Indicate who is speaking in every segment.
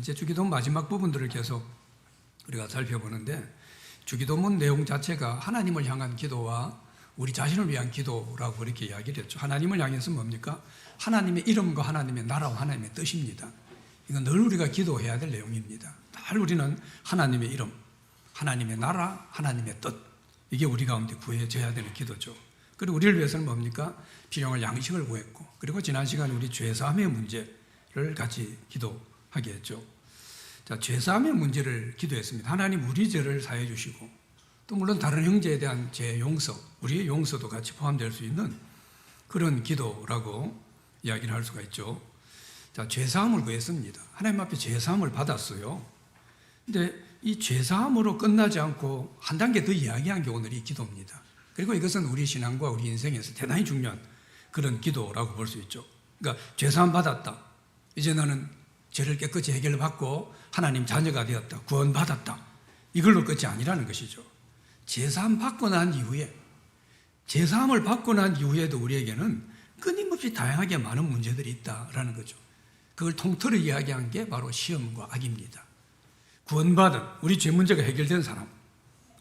Speaker 1: 이제 주기도 마지막 부분들을 계속 우리가 살펴보는데, 주기도문 내용 자체가 하나님을 향한 기도와 우리 자신을 위한 기도라고 그렇게 이야기를 했죠. 하나님을 향해서 뭡니까? 하나님의 이름과 하나님의 나라와 하나님의 뜻입니다. 이건 늘 우리가 기도해야 될 내용입니다. 늘 우리는 하나님의 이름, 하나님의 나라, 하나님의 뜻, 이게 우리 가운데 구해져야 되는 기도죠. 그리고 우리를 위해서는 뭡니까? 필요한 양식을 구했고, 그리고 지난 시간에 우리 죄사함의 문제를 같이 기도하게 했죠. 자, 죄사함의 문제를 기도했습니다. 하나님 우리 죄를 사해 주시고, 또 물론 다른 형제에 대한 죄 용서, 우리의 용서도 같이 포함될 수 있는 그런 기도라고 이야기를 할 수가 있죠. 자, 죄사함을 구했습니다. 하나님 앞에 죄사함을 받았어요. 근데 이 죄사함으로 끝나지 않고 한 단계 더 이야기한 게 오늘 이 기도입니다. 그리고 이것은 우리 신앙과 우리 인생에서 대단히 중요한 그런 기도라고 볼 수 있죠. 그러니까 죄사함 받았다. 이제 나는 죄를 깨끗이 해결받고 하나님 자녀가 되었다. 구원받았다. 이걸로 끝이 아니라는 것이죠. 죄사함 받고 난 이후에, 죄사함을 받고 난 이후에도 우리에게는 끊임없이 다양하게 많은 문제들이 있다라는 거죠. 그걸 통틀어 이야기한 게 바로 시험과 악입니다. 구원받은, 우리 죄 문제가 해결된 사람,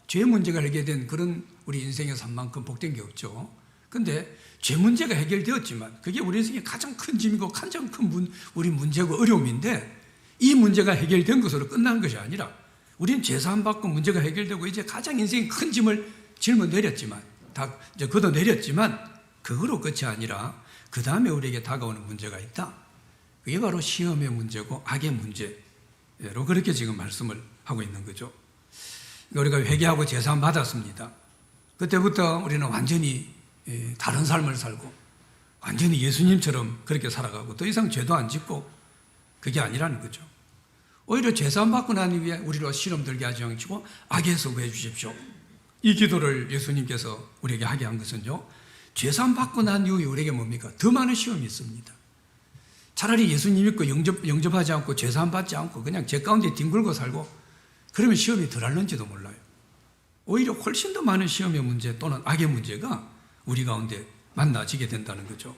Speaker 1: 죄 문제가 해결된 그런 우리 인생의 삶만큼 복된 게 없죠. 근데 죄 문제가 해결되었지만 그게 우리 인생의 가장 큰 짐이고 가장 큰 우리 문제고 어려움인데, 이 문제가 해결된 것으로 끝난 것이 아니라 우리는 죄사함 받고 문제가 해결되고 이제 가장 인생의 큰 짐을 짊어내렸지만, 다 이제 걷어내렸지만 그거로 끝이 아니라 그 다음에 우리에게 다가오는 문제가 있다. 그게 바로 시험의 문제고 악의 문제로 그렇게 지금 말씀을 하고 있는 거죠. 우리가 회개하고 죄사함 받았습니다. 그때부터 우리는 완전히 다른 삶을 살고 완전히 예수님처럼 그렇게 살아가고 더 이상 죄도 안 짓고, 그게 아니라는 거죠. 오히려 죄사함 받고 난 이후에 우리로 시험 들게 하지 않으시고 악에서 구해 주십시오. 이 기도를 예수님께서 우리에게 하게 한 것은요, 죄사함 받고 난 이후에 우리에게 뭡니까? 더 많은 시험이 있습니다. 차라리 예수님 믿고 영접하지 않고 죄사함 받지 않고 그냥 죄 가운데 뒹굴고 살고 그러면 시험이 덜 할는지도 몰라요. 오히려 훨씬 더 많은 시험의 문제 또는 악의 문제가 우리 가운데 만나지게 된다는 거죠.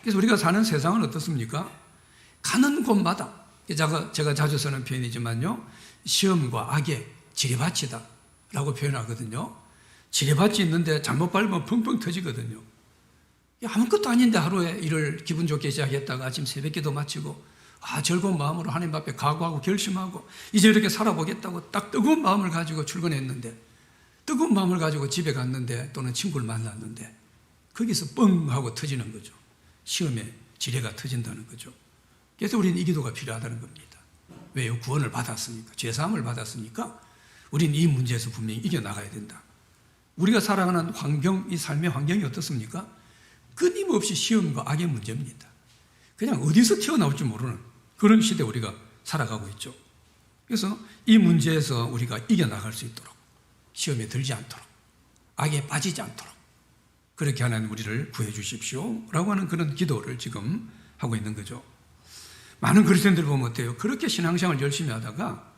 Speaker 1: 그래서 우리가 사는 세상은 어떻습니까? 가는 곳마다, 제가 자주 쓰는 표현이지만요, 시험과 악의 지뢰밭이다 라고 표현하거든요. 지뢰밭이 있는데 잘못 밟으면 펑펑 터지거든요. 아무것도 아닌데 하루에 일을 기분 좋게 시작했다가 아침 새벽기도 마치고 즐거운 마음으로 하나님 앞에 각오하고 결심하고 이제 이렇게 살아보겠다고 딱 뜨거운 마음을 가지고 출근했는데, 뜨거운 마음을 가지고 집에 갔는데 또는 친구를 만났는데 거기서 뻥 하고 터지는 거죠. 시험에 지뢰가 터진다는 거죠. 그래서 우리는 이 기도가 필요하다는 겁니다. 왜요? 구원을 받았으니까, 죄사함을 받았으니까 우리는 이 문제에서 분명히 이겨나가야 된다. 우리가 살아가는 환경, 이 삶의 환경이 어떻습니까? 끊임없이 시험과 악의 문제입니다. 그냥 어디서 튀어나올지 모르는 그런 시대에 우리가 살아가고 있죠. 그래서 이 문제에서 우리가 이겨나갈 수 있도록, 시험에 들지 않도록, 악에 빠지지 않도록 그렇게 하나님 우리를 구해 주십시오 라고 하는 그런 기도를 지금 하고 있는 거죠. 많은 그리스도인들 보면 어때요? 그렇게 신앙생활 열심히 하다가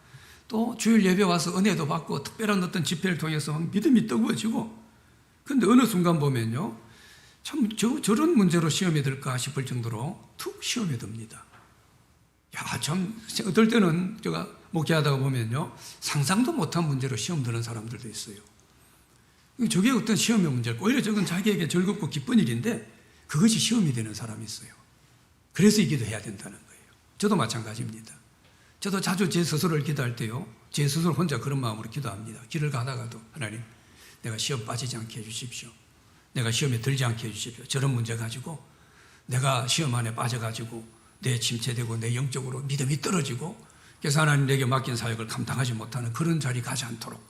Speaker 1: 또 주일 예배 와서 은혜도 받고 특별한 어떤 집회를 통해서 믿음이 뜨거워지고, 근데 어느 순간 보면요, 참 저런 문제로 시험에 들까 싶을 정도로 툭 시험에 듭니다. 참 어떨 때는 제가 목회하다가 보면요, 상상도 못한 문제로 시험 드는 사람들도 있어요. 저게 어떤 시험의 문제일까? 오히려 저건 자기에게 즐겁고 기쁜 일인데 그것이 시험이 되는 사람이 있어요. 그래서 이 기도해야 된다는 거예요. 저도 마찬가지입니다. 저도 자주 제 스스로를 기도할 때요, 제 스스로 혼자 그런 마음으로 기도합니다. 길을 가다가도 하나님, 내가 시험 빠지지 않게 해주십시오. 내가 시험에 들지 않게 해주십시오. 저런 문제 가지고 내가 시험 안에 빠져가지고 내 침체되고 내 영적으로 믿음이 떨어지고 그래서 하나님 내게 맡긴 사역을 감당하지 못하는 그런 자리 가지 않도록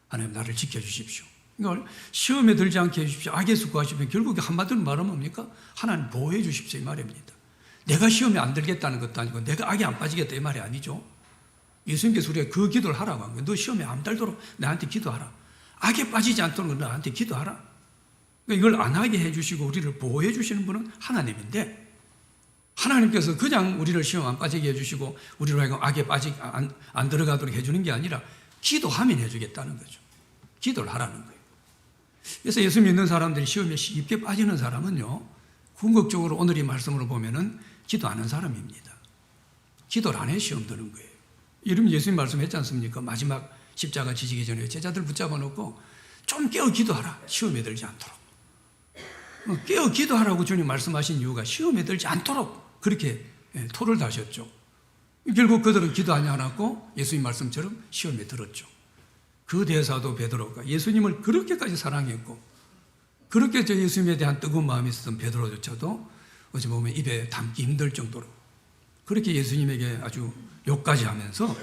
Speaker 1: 하나님 나를 지켜주십시오. 이걸 시험에 들지 않게 해주십시오. 악에서 구하시면 결국에 한마디로 말하면 뭡니까? 하나님 보호해 주십시오 이 말입니다. 내가 시험에 안 들겠다는 것도 아니고 내가 악에 안 빠지겠다 이 말이 아니죠. 예수님께서 우리가 그 기도를 하라고 한 거예요. 너 시험에 안 들도록 나한테 기도하라. 악에 빠지지 않도록 나한테 기도하라. 이걸 안 하게 해주시고 우리를 보호해 주시는 분은 하나님인데, 하나님께서 그냥 우리를 시험 안 빠지게 해주시고 우리로 하여금 악에 안 들어가도록 해주는 게 아니라 기도하면 해주겠다는 거죠. 기도를 하라는 거예요. 그래서 예수 믿는 사람들이 시험에 쉽게 빠지는 사람은요, 궁극적으로 오늘 이 말씀으로 보면은 기도 안 하는 사람입니다. 기도를 안 해 시험 드는 거예요. 이러면 예수님 말씀했지 않습니까? 마지막 십자가 지지기 전에 제자들 붙잡아 놓고 좀 깨어 기도하라. 시험에 들지 않도록. 깨어 기도하라고 주님 말씀하신 이유가 시험에 들지 않도록 그렇게 토를 다셨죠. 결국 그들은 기도하지 않았고 예수님 말씀처럼 시험에 들었죠. 그 대사도 베드로가 예수님을 그렇게까지 사랑했고 그렇게 예수님에 대한 뜨거운 마음이 있었던 베드로조차도 어찌 보면 입에 담기 힘들 정도로 그렇게 예수님에게 아주 욕까지 하면서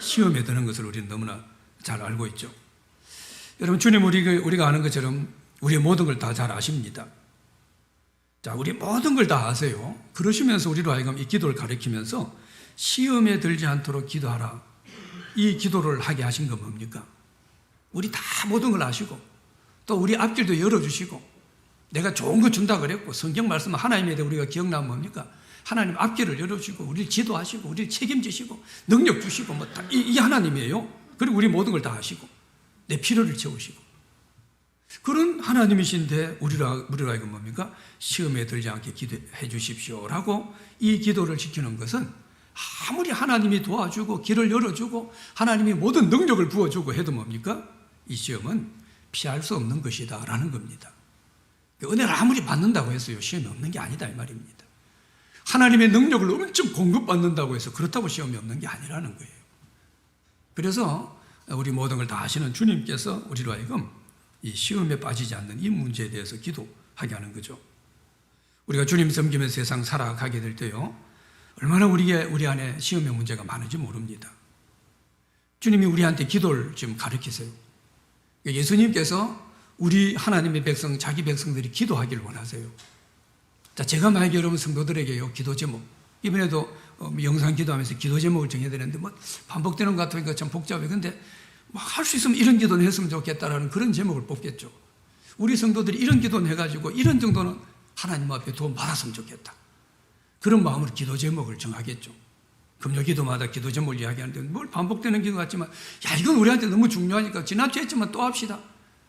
Speaker 1: 시험에 드는 것을 우리는 너무나 잘 알고 있죠. 여러분, 주님 우리가 아는 것처럼 우리의 모든 걸 다 잘 아십니다. 자, 우리 모든 걸 다 아세요. 그러시면서 우리로 하여금 이 기도를 가르치면서 시험에 들지 않도록 기도하라. 이 기도를 하게 하신 건 뭡니까? 우리 다 모든 걸 아시고 또 우리 앞길도 열어주시고 내가 좋은 거 준다 그랬고 성경 말씀은 하나님에 대해 우리가 기억나면 뭡니까? 하나님 앞길을 열어주시고 우리를 지도하시고 우리를 책임지시고 능력 주시고 뭐 다 이게 하나님이에요. 그리고 우리 모든 걸 다 아시고 내 필요를 채우시고 그런 하나님이신데 우리로 하여금 뭡니까? 시험에 들지 않게 기도해 주십시오라고 이 기도를 지키는 것은 아무리 하나님이 도와주고 길을 열어주고 하나님이 모든 능력을 부어주고 해도 뭡니까? 이 시험은 피할 수 없는 것이다 라는 겁니다. 은혜를 아무리 받는다고 해서요 시험이 없는 게 아니다 이 말입니다. 하나님의 능력을 엄청 공급받는다고 해서 그렇다고 시험이 없는 게 아니라는 거예요. 그래서 우리 모든 걸 다 아시는 주님께서 우리로 하여금 이 시험에 빠지지 않는 이 문제에 대해서 기도하게 하는 거죠. 우리가 주님 섬기면서 세상 살아가게 될 때요 얼마나 우리 안에 시험의 문제가 많은지 모릅니다. 주님이 우리한테 기도를 지금 가르치세요. 예수님께서 우리 하나님의 백성, 자기 백성들이 기도하기를 원하세요. 자, 제가 만약에 여러분 성도들에게요, 기도 제목, 이번에도 영상 기도하면서 기도 제목을 정해야 되는데, 반복되는 것 같으니까 참 복잡해. 근데, 할 수 있으면 이런 기도는 했으면 좋겠다라는 그런 제목을 뽑겠죠. 우리 성도들이 이런 기도는 해가지고, 이런 정도는 하나님 앞에 도움 받았으면 좋겠다. 그런 마음으로 기도 제목을 정하겠죠. 금요 기도마다 기도 제목을 이야기하는데, 뭘 반복되는 기도 같지만, 이건 우리한테 너무 중요하니까, 지난주에 했지만 또 합시다.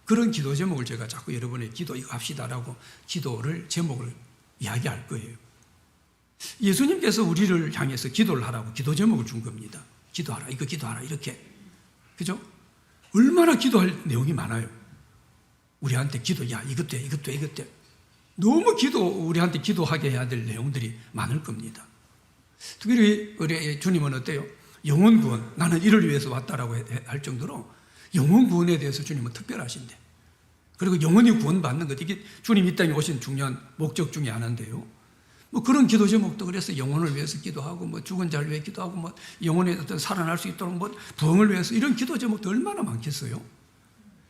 Speaker 1: 그런 기도 제목을 제가 자꾸 여러분의 기도 이거 합시다라고 기도를 제목을 이야기할 거예요. 예수님께서 우리를 향해서 기도를 하라고 기도 제목을 준 겁니다. 기도하라, 이거 기도하라, 이렇게. 그죠? 얼마나 기도할 내용이 많아요. 우리한테 이것 돼, 이것 돼, 이것 돼. 너무 우리한테 기도하게 해야 될 내용들이 많을 겁니다. 특히 우리 주님은 어때요? 영혼 구원, 나는 이를 위해서 왔다라고 할 정도로 영혼 구원에 대해서 주님은 특별하신데. 그리고 영혼이 구원받는 것, 이게 주님 이 땅에 오신 중요한 목적 중에 하나인데요. 그런 기도 제목도 그래서 영혼을 위해서 기도하고, 죽은 자를 위해 기도하고, 영혼이 어떤 살아날 수 있도록, 부흥을 위해서 이런 기도 제목도 얼마나 많겠어요?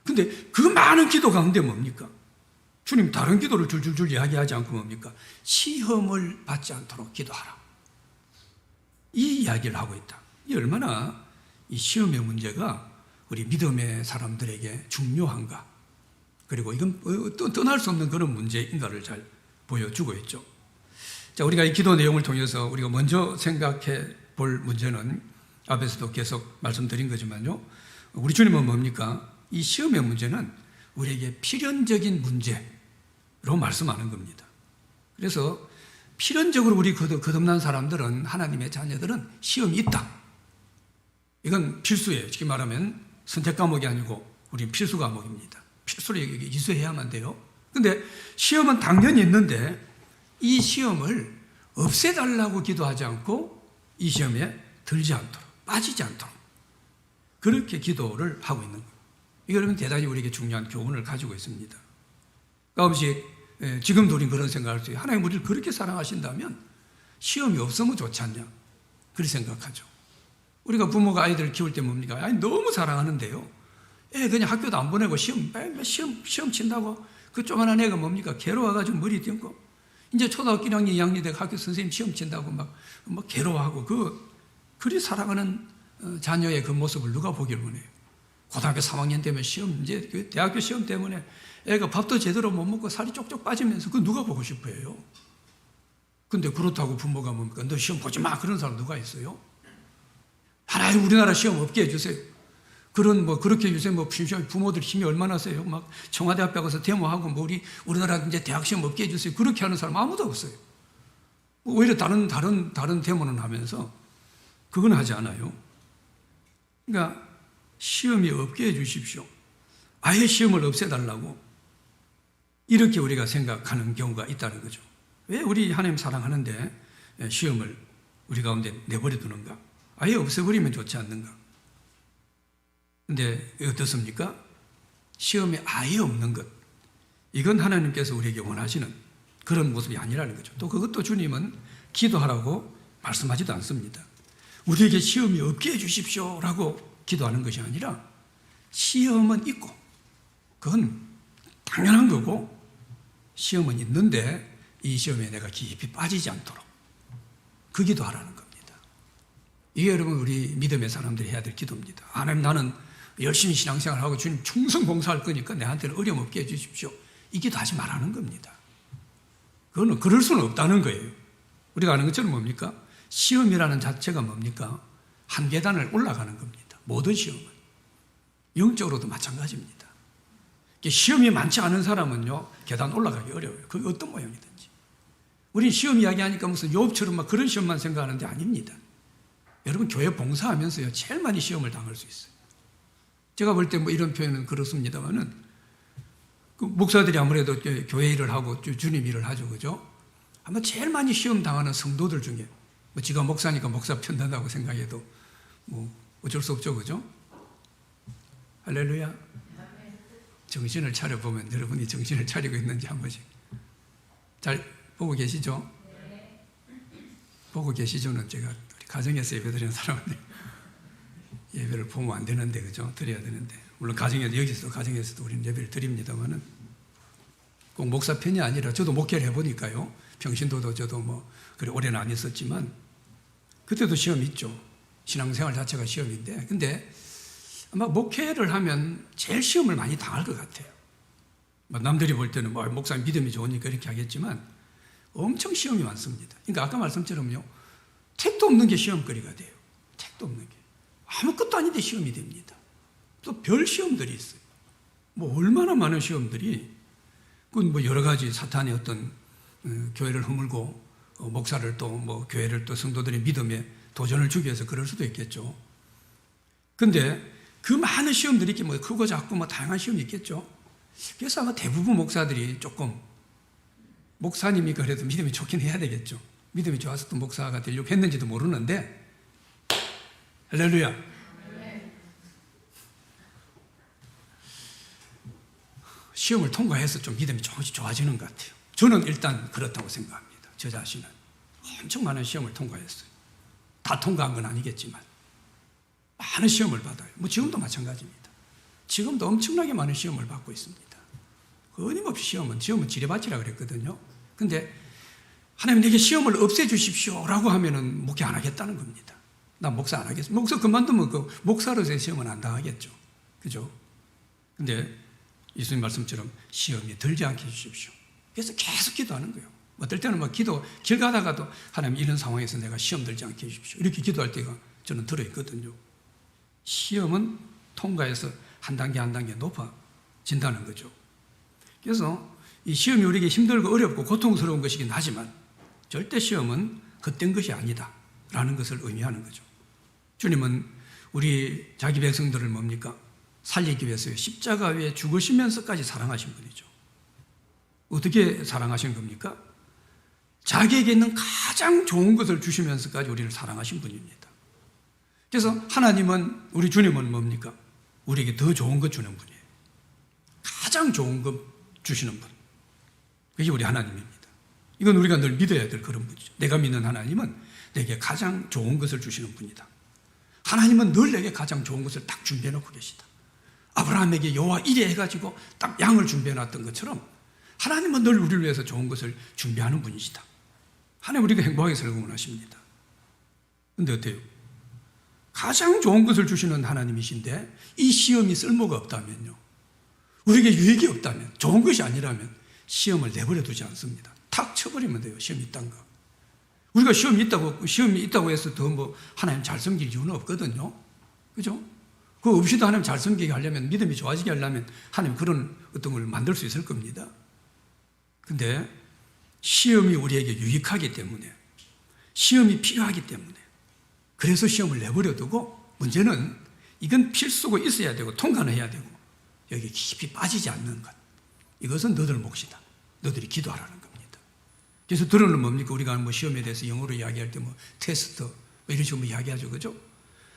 Speaker 1: 근데 그 많은 기도 가운데 뭡니까? 주님 다른 기도를 줄줄줄 이야기하지 않고 뭡니까? 시험을 받지 않도록 기도하라. 이 이야기를 하고 있다. 이 얼마나 이 시험의 문제가 우리 믿음의 사람들에게 중요한가. 그리고 이건 떠날 수 없는 그런 문제인가를 잘 보여주고 있죠. 자, 우리가 이 기도 내용을 통해서 우리가 먼저 생각해 볼 문제는 앞에서도 계속 말씀드린 거지만요. 우리 주님은 뭡니까? 이 시험의 문제는 우리에게 필연적인 문제로 말씀하는 겁니다. 그래서 필연적으로 우리 거듭난 사람들은, 하나님의 자녀들은 시험이 있다. 이건 필수예요. 쉽게 말하면 선택 과목이 아니고 우리는 필수 과목입니다. 필수로 이수해야만 돼요. 근데 시험은 당연히 있는데 이 시험을 없애달라고 기도하지 않고 이 시험에 들지 않도록, 빠지지 않도록 그렇게 기도를 하고 있는 거예요. 이거 여러분 대단히 우리에게 중요한 교훈을 가지고 있습니다. 가끔씩 지금도 우리는 그런 생각을 할 수 있어요. 하나님 우리를 그렇게 사랑하신다면 시험이 없으면 좋지 않냐, 그렇게 생각하죠. 우리가 부모가 아이들을 키울 때 뭡니까? 아니 너무 사랑하는데요, 애 그냥 학교도 안 보내고 시험 친다고 그 조그만한 애가 뭡니까? 괴로워가지고 머리 띵고 이제 초등학교 1학년 2학년 되고 학교 선생님 시험 친다고 막 괴로워하고 그리 사랑하는 자녀의 그 모습을 누가 보기를 원해요? 고등학교 3학년 되면 이제 대학교 시험 때문에 애가 밥도 제대로 못 먹고 살이 쪽쪽 빠지면서 그 누가 보고 싶어 해요? 근데 그렇다고 부모가 뭡니까? 너 시험 보지 마, 그런 사람 누가 있어요? 하나님 우리나라 시험 없게 해주세요. 그렇게 요새 부모들 힘이 얼마나 세요? 청와대 앞에 가서 데모하고 우리나라 이제 대학 시험 없게 해주세요. 그렇게 하는 사람 아무도 없어요. 오히려 다른 데모는 하면서 그건 하지 않아요. 그러니까 시험이 없게 해주십시오. 아예 시험을 없애달라고 이렇게 우리가 생각하는 경우가 있다는 거죠. 왜 우리 하나님 사랑하는데 시험을 우리 가운데 내버려 두는가? 아예 없애버리면 좋지 않는가? 근데 어떻습니까? 시험이 아예 없는 것, 이건 하나님께서 우리에게 원하시는 그런 모습이 아니라는 거죠. 또 그것도 주님은 기도하라고 말씀하지도 않습니다. 우리에게 시험이 없게 해주십시오라고 기도하는 것이 아니라 시험은 있고 그건 당연한 거고 시험은 있는데 이 시험에 내가 깊이 빠지지 않도록 그 기도하라는 겁니다. 이게 여러분 우리 믿음의 사람들이 해야 될 기도입니다. 하나님, 나는 열심히 신앙생활하고 주님 충성 봉사할 거니까 내한테는 어려움 없게 해주십시오. 이 기도하지 말라는 겁니다. 그거는 그럴 수는 없다는 거예요. 우리가 아는 것처럼 뭡니까? 시험이라는 자체가 뭡니까? 한 계단을 올라가는 겁니다. 모든 시험은. 영적으로도 마찬가지입니다. 시험이 많지 않은 사람은요, 계단 올라가기 어려워요. 그게 어떤 모양이든지. 우린 시험 이야기하니까 무슨 욥처럼 막 그런 시험만 생각하는데 아닙니다. 여러분, 교회 봉사하면서요, 제일 많이 시험을 당할 수 있어요. 제가 볼 때 뭐 이런 표현은 그렇습니다만은, 그 목사들이 아무래도 교회 일을 하고 주님 일을 하죠, 그죠? 아마 제일 많이 시험 당하는 성도들 중에, 뭐 지가 목사니까 목사 편단다고 생각해도 뭐 어쩔 수 없죠, 그죠? 할렐루야. 정신을 차려보면 여러분이 정신을 차리고 있는지 한 번씩 잘 보고 계시죠? 보고 계시죠는 제가 우리 가정에서 예배 드리는 사람한테 예배를 보면 안 되는데, 그죠? 드려야 되는데. 물론 가정에도, 여기서도 가정에서도 우리는 예배를 드립니다만은 꼭 목사 편이 아니라 저도 목회를 해보니까요. 평신도도 저도 뭐 그래 오래는 안 있었지만 그때도 시험이 있죠. 신앙생활 자체가 시험인데, 근데 아마 목회를 하면 제일 시험을 많이 당할 것 같아요. 남들이 볼 때는 뭐 목사님 믿음이 좋으니까 이렇게 하겠지만 엄청 시험이 많습니다. 그러니까 아까 말씀처럼요, 택도 없는 게 시험거리가 돼요. 택도 없는 게. 아무것도 아닌데 시험이 됩니다. 또 별 시험들이 있어요. 뭐 얼마나 많은 시험들이, 그건 뭐 여러 가지 사탄의 어떤 교회를 허물고 목사를 또 뭐 교회를 또 성도들의 믿음에 도전을 주기 위해서 그럴 수도 있겠죠. 근데 그 많은 시험들이 있게 뭐 크고 작고 뭐 다양한 시험이 있겠죠. 그래서 아마 대부분 목사들이 조금, 목사님이 그래도 믿음이 좋긴 해야 되겠죠. 믿음이 좋아서 또 목사가 되려고 했는지도 모르는데, 할렐루야. 시험을 통과해서 좀 믿음이 조금씩 좋아지는 것 같아요. 저는 일단 그렇다고 생각합니다. 저 자신은 엄청 많은 시험을 통과했어요. 다 통과한 건 아니겠지만 많은 시험을 받아요. 뭐 지금도 마찬가지입니다. 지금도 엄청나게 많은 시험을 받고 있습니다. 끊임없이 시험은 지뢰밭이라 그랬거든요. 근데 하나님 내게 시험을 없애주십시오라고 하면은 목회 안 하겠다는 겁니다. 나 목사 안 하겠습니다. 목사 그만두면 그 목사로서의 시험은 안 당하겠죠. 그죠? 근데 예수님 말씀처럼 시험이 들지 않게 해주십시오. 그래서 계속 기도하는 거예요. 어떨 때는 막 길 가다가도 하나님 이런 상황에서 내가 시험 들지 않게 해주십시오. 이렇게 기도할 때가 저는 들어있거든요. 시험은 통과해서 한 단계 한 단계 높아진다는 거죠. 그래서 이 시험이 우리에게 힘들고 어렵고 고통스러운 것이긴 하지만 절대 시험은 헛된 것이 아니다 라는 것을 의미하는 거죠. 주님은 우리 자기 백성들을 뭡니까? 살리기 위해서 십자가 위에 죽으시면서까지 사랑하신 분이죠. 어떻게 사랑하신 겁니까? 자기에게 있는 가장 좋은 것을 주시면서까지 우리를 사랑하신 분입니다. 그래서 하나님은, 우리 주님은 뭡니까? 우리에게 더 좋은 것 주는 분이에요. 가장 좋은 것 주시는 분. 그게 우리 하나님입니다. 이건 우리가 늘 믿어야 될 그런 분이죠. 내가 믿는 하나님은 내게 가장 좋은 것을 주시는 분이다. 하나님은 늘 내게 가장 좋은 것을 딱 준비해 놓고 계시다. 아브라함에게 여호와 이래 해가지고 딱 양을 준비해 놨던 것처럼 하나님은 늘 우리를 위해서 좋은 것을 준비하는 분이시다. 하나님 우리가 행복하게 살고 원하십니다. 근데 어때요? 가장 좋은 것을 주시는 하나님이신데 이 시험이 쓸모가 없다면요, 우리에게 유익이 없다면, 좋은 것이 아니라면 시험을 내버려 두지 않습니다. 탁 쳐버리면 돼요. 시험이 있다는 거. 우리가 시험이 있다고 해서 더 뭐 하나님 잘 섬길 이유는 없거든요. 그죠? 그거 없이도 하나님 잘 섬기게 하려면, 믿음이 좋아지게 하려면 하나님 그런 어떤 걸 만들 수 있을 겁니다. 근데 시험이 우리에게 유익하기 때문에, 시험이 필요하기 때문에 그래서 시험을 내버려 두고 문제는 이건 필수고 있어야 되고 통과는 해야 되고 여기 깊이 빠지지 않는 것. 이것은 너들 몫이다. 너들이 기도하라는 겁니다. 그래서 들어는 뭡니까? 우리가 뭐 시험에 대해서 영어로 이야기할 때 뭐 테스트 뭐 이런 식으로 이야기하죠. 그죠?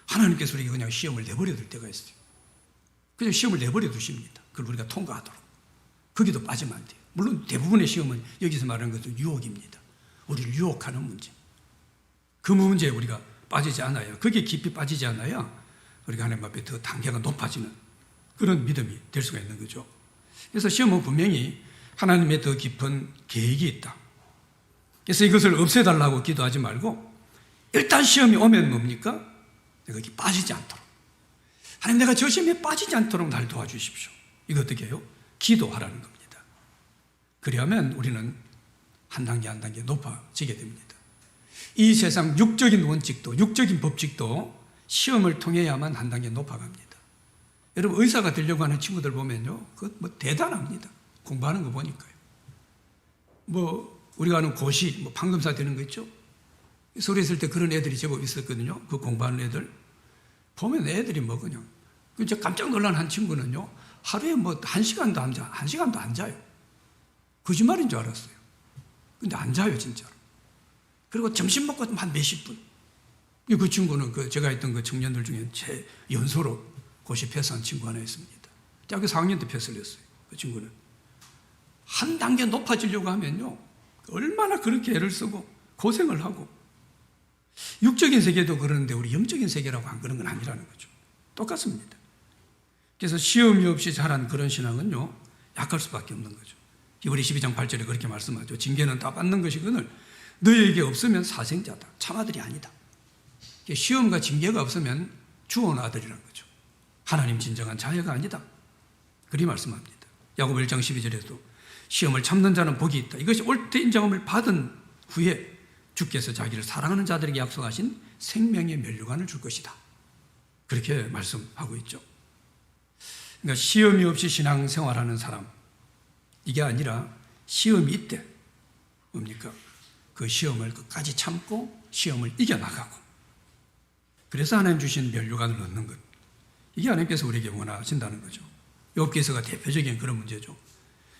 Speaker 1: 하나님께서 우리가 그냥 시험을 내버려 둘 때가 있어요. 그냥 시험을 내버려 두십니다. 그걸 우리가 통과하도록. 거기도 빠지면 안 돼요. 물론 대부분의 시험은 여기서 말하는 것도 유혹입니다. 우리를 유혹하는 문제. 그 문제에 우리가 빠지지 않아야, 거기에 깊이 빠지지 않아야 우리가 하나님 앞에 더 단계가 높아지는 그런 믿음이 될 수가 있는 거죠. 그래서 시험은 분명히 하나님의 더 깊은 계획이 있다. 그래서 이것을 없애달라고 기도하지 말고 일단 시험이 오면 뭡니까? 내가 여기 빠지지 않도록. 하나님, 내가 저 시험에 빠지지 않도록 날 도와주십시오. 이거 어떻게 해요? 기도하라는 겁니다. 그리하면 우리는 한 단계 한 단계 높아지게 됩니다. 이 세상 육적인 원칙도 육적인 법칙도 시험을 통해야만 한 단계 높아갑니다. 여러분, 의사가 되려고 하는 친구들 보면요, 뭐 대단합니다. 공부하는 거 보니까요. 뭐 우리가 아는 고시, 뭐 판검사 되는 거 있죠. 소리 있을 때 그런 애들이 제법 있었거든요. 그 공부하는 애들 보면 애들이 뭐 그냥 진짜 깜짝 놀란 한 친구는요, 하루에 뭐 1시간도 안 자요. 거짓말인 줄 알았어요. 근데 안 자요, 진짜로. 그리고 점심 먹고 한 몇십 분. 그 친구는 제가 있던 그 청년들 중에 제 연소로 고시 패스한 친구 하나 있습니다. 대학교 4학년 때 패스를 했어요. 그 친구는. 한 단계 높아지려고 하면요, 얼마나 그렇게 애를 쓰고 고생을 하고. 육적인 세계도 그러는데 우리 영적인 세계라고 안 그런 건 아니라는 거죠. 똑같습니다. 그래서 시험이 없이 자란 그런 신앙은요, 약할 수밖에 없는 거죠. 히브리 12장 8절에 그렇게 말씀하죠. 징계는 다 받는 것이거늘 너희에게 없으면 사생자다. 참아들이 아니다. 시험과 징계가 없으면 주온 아들이라는 거죠. 하나님 진정한 자녀가 아니다. 그리 말씀합니다. 야고보 1장 12절에도 시험을 참는 자는 복이 있다. 이것이 옳게 인정함을 받은 후에 주께서 자기를 사랑하는 자들에게 약속하신 생명의 면류관을 줄 것이다. 그렇게 말씀하고 있죠. 그러니까 시험이 없이 신앙생활하는 사람, 이게 아니라 시험이 있대. 뭡니까? 그 시험을 끝까지 참고 시험을 이겨나가고, 그래서 하나님 주신 면류관을 얻는 것, 이게 하나님께서 우리에게 원하신다는 거죠. 욥기서가 대표적인 그런 문제죠.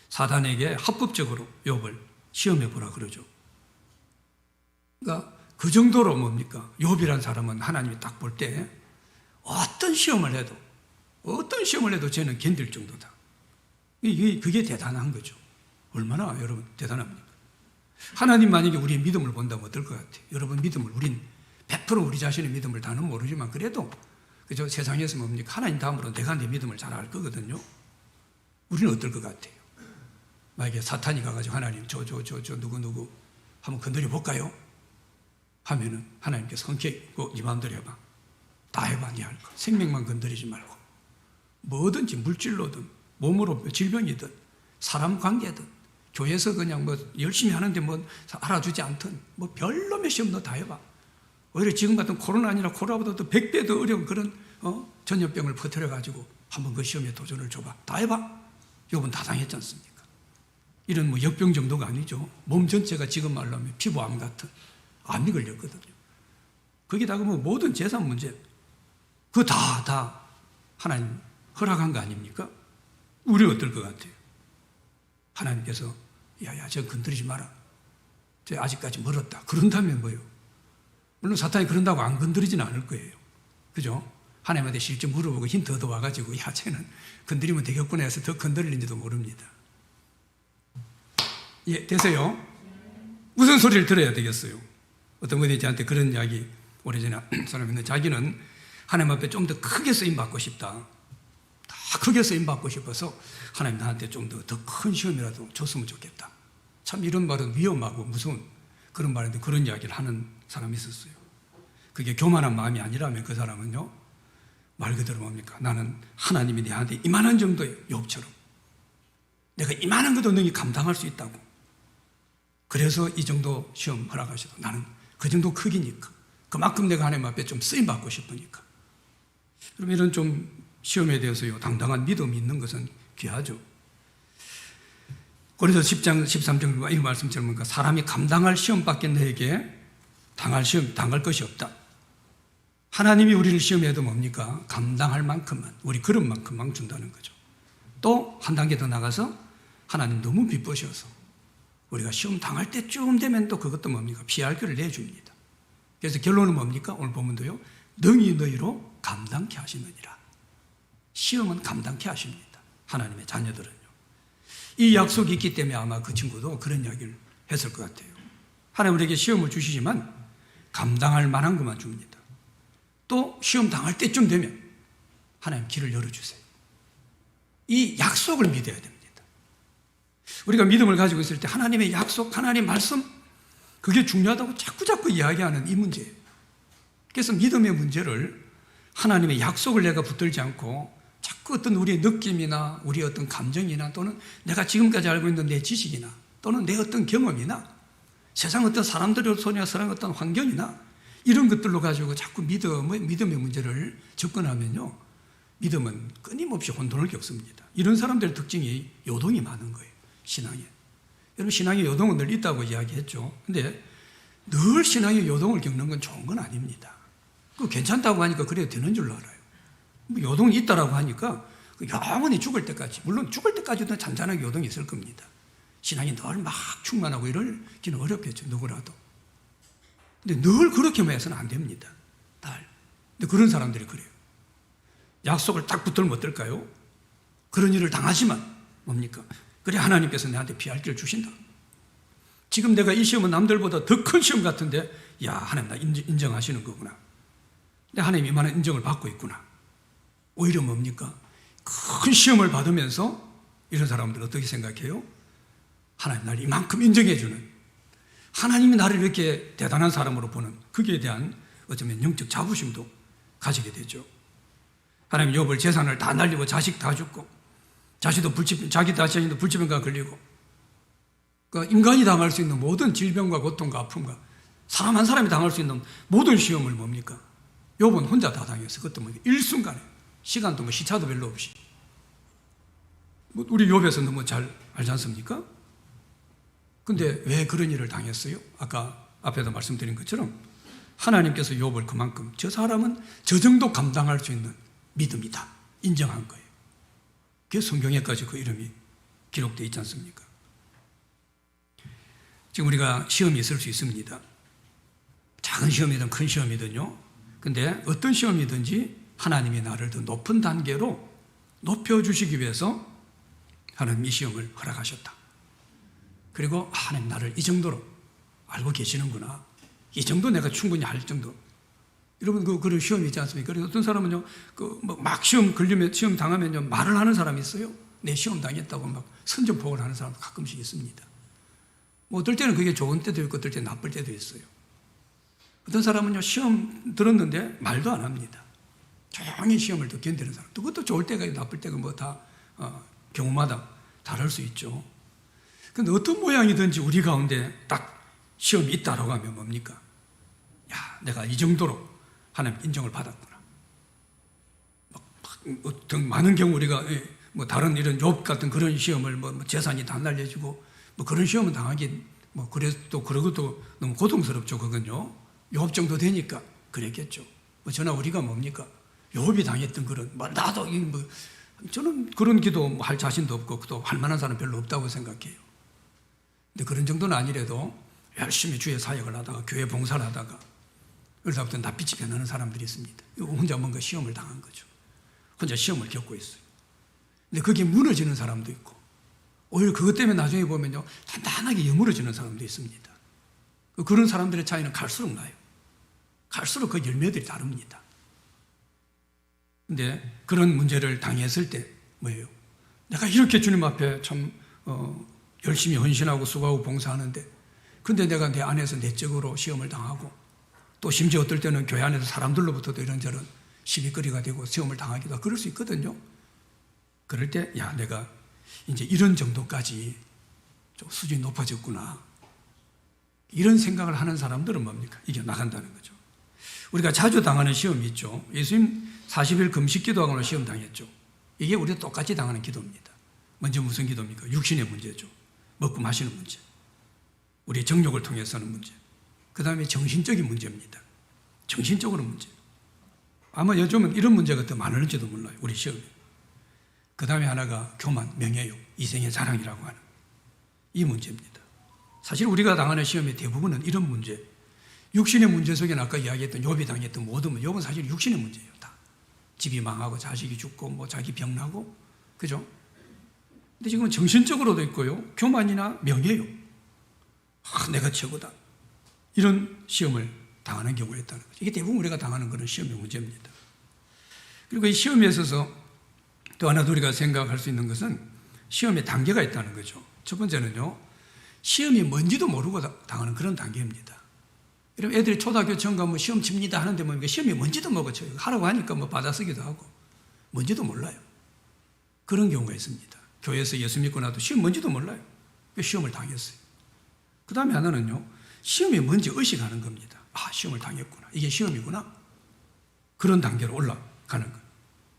Speaker 1: 사단에게 합법적으로 욥을 시험해 보라 그러죠. 그러니까 그 정도로 뭡니까? 욥이란 사람은 하나님이 딱 볼 때 어떤 시험을 해도 쟤는 견딜 정도다. 그게 대단한 거죠. 얼마나 여러분 대단합니까? 하나님 만약에 우리의 믿음을 본다면 어떨 것 같아요? 여러분 믿음을, 우린 100% 우리 자신의 믿음을 다는 모르지만 그래도 그죠? 세상에서 뭡니까? 하나님 다음으로 내가 내 믿음을 잘 알 거거든요. 우리는 어떨 것 같아요? 만약에 사탄이 가가지고 하나님 저 누구 한번 건드려 볼까요? 하면은 하나님께서 흔쾌히 네 마음대로 해봐. 다 해봐. 네 할 거. 생명만 건드리지 말고 뭐든지 물질로든 몸으로 질병이든 사람 관계든 교회에서 그냥 뭐 열심히 하는데 뭐 알아주지 않든 뭐 별놈의 시험 너 다 해봐. 오히려 지금 같은 코로나 아니라 코로나보다 더 100배 더 어려운 그런 전염병을 퍼뜨려가지고 한번 그 시험에 도전을 줘봐. 다 해봐. 욥은 다 당했지 않습니까? 이런 뭐 역병 정도가 아니죠. 몸 전체가 지금 말로 하면 피부암 같은 암이 걸렸거든요. 거기다가 뭐 모든 재산 문제, 그거 다 하나님 허락한 거 아닙니까? 우리 어떨 것 같아요? 하나님께서 야야 저 건드리지 마라. 저 아직까지 멀었다. 그런다면 뭐요? 물론 사탄이 그런다고 안 건드리지는 않을 거예요. 그죠? 하나님한테 실제 물어보고 힌트 얻어와가지고 야 쟤는 건드리면 되겠구나 해서 더 건드리는지도 모릅니다. 예, 되세요? 무슨 소리를 들어야 되겠어요? 어떤 분이 저한테 그런 이야기 오래전에 사람이 있는데 자기는 하나님 앞에 좀 더 크게 쓰임받고 싶다. 다 크게 쓰임받고 싶어서 하나님 나한테 좀 더 큰 시험이라도 줬으면 좋겠다. 참 이런 말은 위험하고 무서운 그런 말인데 그런 이야기를 하는 사람이 있었어요. 그게 교만한 마음이 아니라면 그 사람은요, 말 그대로 뭡니까? 나는 하나님이 내한테 이만한 정도의 욥처럼 내가 이만한 것도 너희 감당할 수 있다고. 그래서 이 정도 시험 허락하시고 나는 그 정도 크기니까 그만큼 내가 하나님 앞에 좀 쓰임받고 싶으니까. 그럼 이런 좀 시험에 대해서요 당당한 믿음이 있는 것은 귀하죠. 그래서 10장 13절 이 말씀처럼 사람이 감당할 시험밖에 내게 당할 것이 없다. 하나님이 우리를 시험해도 뭡니까? 감당할 만큼만, 우리 그런 만큼만 준다는 거죠. 또 한 단계 더 나가서 하나님 너무 기쁘셔서 우리가 시험 당할 때쯤 되면 또 그것도 뭡니까? 피할 길을 내줍니다. 그래서 결론은 뭡니까? 오늘 본문도요. 능히 너희로 감당케 하시느니라. 시험은 감당케 하십니다. 하나님의 자녀들은요. 이 약속이 있기 때문에 아마 그 친구도 그런 이야기를 했을 것 같아요. 하나님 우리에게 시험을 주시지만 감당할 만한 것만 줍니다. 또 시험 당할 때쯤 되면 하나님 길을 열어주세요. 이 약속을 믿어야 됩니다. 우리가 믿음을 가지고 있을 때 하나님의 약속, 하나님의 말씀, 그게 중요하다고 자꾸 이야기하는 이 문제예요. 그래서 믿음의 문제를 하나님의 약속을 내가 붙들지 않고 자꾸 어떤 우리의 느낌이나 우리의 어떤 감정이나 또는 내가 지금까지 알고 있는 내 지식이나 또는 내 어떤 경험이나 세상 어떤 사람들로서나 세상 어떤 환경이나 이런 것들로 가지고 자꾸 믿음의 문제를 접근하면요. 믿음은 끊임없이 혼돈을 겪습니다. 이런 사람들의 특징이 요동이 많은 거예요. 신앙에. 여러분 신앙에 요동은 늘 있다고 이야기했죠. 근데 늘 신앙에 요동을 겪는 건 좋은 건 아닙니다. 그 괜찮다고 하니까 그래도 되는 줄로 알아요. 요동이 있다라고 하니까 영원히 죽을 때까지, 물론 죽을 때까지도 잔잔하게 요동이 있을 겁니다. 신앙이 늘 막 충만하고 이러기는 어렵겠죠. 누구라도. 근데 늘 그렇게만 해서는 안 됩니다. 근데 그런 사람들이 그래요. 약속을 딱 붙들면 어떨까요? 그런 일을 당하지만 뭡니까? 그래 하나님께서 내한테 피할 길을 주신다. 지금 내가 이 시험은 남들보다 더 큰 시험 같은데 야 하나님 나 인정하시는 거구나. 근데 하나님 이만한 인정을 받고 있구나. 오히려 뭡니까? 큰 시험을 받으면서 이런 사람들 어떻게 생각해요? 하나님 나를 이만큼 인정해 주는, 하나님이 나를 이렇게 대단한 사람으로 보는 거기에 대한 어쩌면 영적 자부심도 가지게 되죠. 하나님 욥을 재산을 다 날리고 자식 다 죽고 자기 자신도 불치병과 걸리고 인간이 당할 수 있는 모든 질병과 고통과 아픔과 사람 한 사람이 당할 수 있는 모든 시험을 뭡니까? 욥은 혼자 다 당했어요. 그것도 뭐 일순간에 시간도 뭐 시차도 별로 없이. 우리 욥에서 너무 잘 알지 않습니까? 근데 왜 그런 일을 당했어요? 아까 앞에도 말씀드린 것처럼 하나님께서 욥을 그만큼 저 사람은 저 정도 감당할 수 있는 믿음이다 인정한 거예요. 그게 성경에까지 그 이름이 기록되어 있지 않습니까? 지금 우리가 시험이 있을 수 있습니다. 작은 시험이든 큰 시험이든요. 근데 어떤 시험이든지 하나님이 나를 더 높은 단계로 높여주시기 위해서 하나님 이 시험을 허락하셨다. 그리고 하나님 나를 이 정도로 알고 계시는구나. 이 정도 내가 충분히 할 정도. 여러분 그런 시험이 있지 않습니까? 그래서 어떤 사람은요, 막 시험 걸리면 시험 당하면요 말을 하는 사람이 있어요. 내 시험 당했다고 막 선전포고를 하는 사람도 가끔씩 있습니다. 뭐 어떨 때는 그게 좋은 때도 있고 어떨 때는 나쁠 때도 있어요. 어떤 사람은요 시험 들었는데 말도 안 합니다. 조용히 시험을 또 견디는 사람. 또 그것도 좋을 때가 있고 나쁠 때가 뭐 다 경우마다 다를 수 있죠. 근데 어떤 모양이든지 우리 가운데 딱 시험이 있다라고 하면 뭡니까? 야, 내가 이 정도로 하나님 인정을 받았구나. 어떤 많은 경우 우리가 뭐 다른 이런 욥 같은 그런 시험을 뭐 재산이 다 날려지고 뭐 그런 시험은 당하긴 뭐 그래도 그러고도 너무 고통스럽죠. 그건요. 욥 정도 되니까 그랬겠죠. 뭐 저나 우리가 뭡니까? 욥이 당했던 그런 뭐 나도 뭐 저는 그런 기도 할 자신도 없고 또 할 만한 사람 별로 없다고 생각해요. 근데 그런 정도는 아니래도 열심히 주의 사역을 하다가 교회 봉사를 하다가 그러다부터 낯빛이 변하는 사람들이 있습니다. 혼자 뭔가 시험을 당한 거죠. 혼자 시험을 겪고 있어요. 근데 그게 무너지는 사람도 있고 오히려 그것 때문에 나중에 보면요 단단하게 여물어지는 사람도 있습니다. 그런 사람들의 차이는 갈수록 나요. 갈수록 그 열매들이 다릅니다. 근데 그런 문제를 당했을 때 뭐예요? 내가 이렇게 주님 앞에 참 열심히 헌신하고 수고하고 봉사하는데 근데 내가 내 안에서 내적으로 시험을 당하고 또 심지어 어떨 때는 교회 안에서 사람들로부터도 이런저런 시비거리가 되고 시험을 당하기도 하고 그럴 수 있거든요. 그럴 때 야 내가 이제 이런 정도까지 좀 수준이 높아졌구나. 이런 생각을 하는 사람들은 뭡니까? 이게 나간다는 거죠. 우리가 자주 당하는 시험이 있죠. 예수님 40일 금식 기도하고는 시험 당했죠. 이게 우리가 똑같이 당하는 기도입니다. 먼저 무슨 기도입니까? 육신의 문제죠. 먹고 마시는 문제. 우리의 정욕을 통해서 하는 문제. 그 다음에 정신적인 문제입니다. 정신적으로 문제. 아마 요즘은 이런 문제가 더 많을지도 몰라요. 우리 시험에. 그 다음에 하나가 교만, 명예욕, 이생의 자랑이라고 하는 이 문제입니다. 사실 우리가 당하는 시험의 대부분은 이런 문제, 육신의 문제 속에는 아까 이야기했던 욥이 당했던 모든 문제, 욥은 사실 육신의 문제예요. 다. 집이 망하고 자식이 죽고 뭐 자기 병 나고, 그죠? 근데 지금은 정신적으로도 있고요. 교만이나 명예욕. 내가 최고다. 이런 시험을 당하는 경우가 있다는 거죠. 이게 대부분 우리가 당하는 그런 시험의 문제입니다. 그리고 이 시험에 있어서 또 하나 우리가 생각할 수 있는 것은 시험의 단계가 있다는 거죠. 첫 번째는요, 시험이 뭔지도 모르고 당하는 그런 단계입니다. 여러분, 애들이 초등학교 처음 가면 시험 칩니다 하는데 뭐 시험이 뭔지도 모르죠. 하라고 하니까 뭐 받아쓰기도 하고 뭔지도 몰라요. 그런 경우가 있습니다. 교회에서 예수 믿고 나도 시험 뭔지도 몰라요. 시험을 당했어요. 그 다음에 하나는요, 시험이 뭔지 의식하는 겁니다. 아, 시험을 당했구나. 이게 시험이구나. 그런 단계로 올라가는 거예요.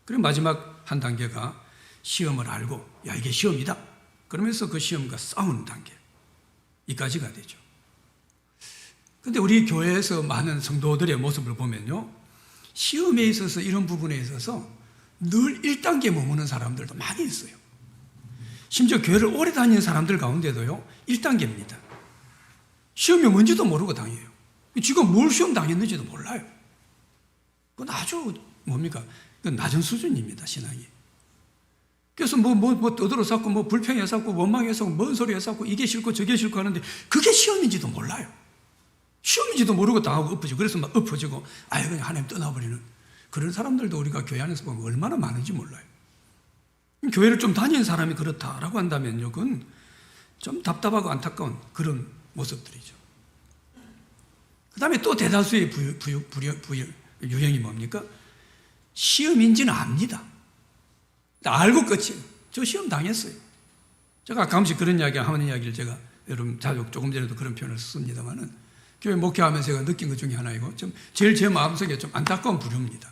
Speaker 1: 그리고 마지막 한 단계가 시험을 알고, 야, 이게 시험이다. 그러면서 그 시험과 싸우는 단계. 이까지가 되죠. 근데 우리 교회에서 많은 성도들의 모습을 보면요, 시험에 있어서 이런 부분에 있어서 늘 1단계에 머무는 사람들도 많이 있어요. 심지어 교회를 오래 다니는 사람들 가운데도요, 1단계입니다. 시험이 뭔지도 모르고 당해요. 지금 뭘 시험 당했는지도 몰라요. 그건 아주 뭡니까? 그건 낮은 수준입니다, 신앙이. 그래서 떠들어 쌓고, 불평해 쌓고, 원망해 쌓고, 뭔 소리 해 쌓고, 이게 싫고 저게 싫고 하는데 그게 시험인지도 몰라요. 시험인지도 모르고 당하고 엎어지고, 그래서 막 엎어지고, 아유, 그냥 하나님 떠나버리는 그런 사람들도 우리가 교회 안에서 보면 얼마나 많은지 몰라요. 교회를 좀 다니는 사람이 그렇다라고 한다면요, 그건 좀 답답하고 안타까운 그런 모습들이죠. 그 다음에 또 대다수의 유형이 뭡니까? 시험인지는 압니다. 알고 끝이에요. 저 시험 당했어요. 제가 가끔씩 그런 이야기, 하는 이야기를 제가 여러분 자주 조금 전에도 그런 표현을 썼습니다만은, 교회 목회하면서 제가 느낀 것 중에 하나이고, 제일 제 마음속에 좀 안타까운 부류입니다.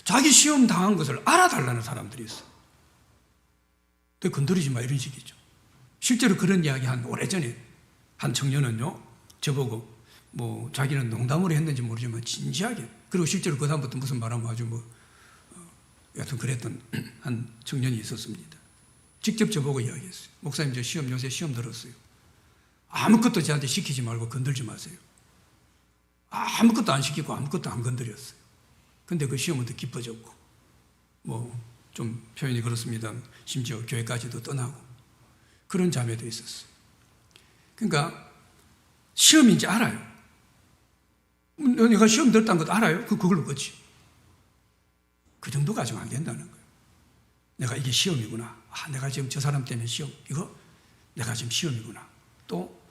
Speaker 1: 자기 시험 당한 것을 알아달라는 사람들이 있어요. 또 건드리지 마, 이런 식이죠. 실제로 그런 이야기 한 오래전에 한 청년은요, 저보고 자기는 농담으로 했는지 모르지만 진지하게, 그리고 실제로 그 다음부터 무슨 말하면 아주 여튼 그랬던 한 청년이 있었습니다. 직접 저보고 이야기했어요. 목사님, 저 요새 시험 들었어요. 아무것도 저한테 시키지 말고 건들지 마세요. 아무것도 안 시키고 아무것도 안 건드렸어요. 근데 그 시험은 더 깊어졌고, 좀 표현이 그렇습니다. 심지어 교회까지도 떠나고, 그런 자매도 있었어요. 그러니까 시험인지 알아요. 내가 시험 들었다는 것도 알아요. 그걸로 끝이. 그 정도 가지고 안 된다는 거예요. 내가 이게 시험이구나. 내가 지금 저 사람 때문에 시험, 이거 내가 지금 시험이구나. 또,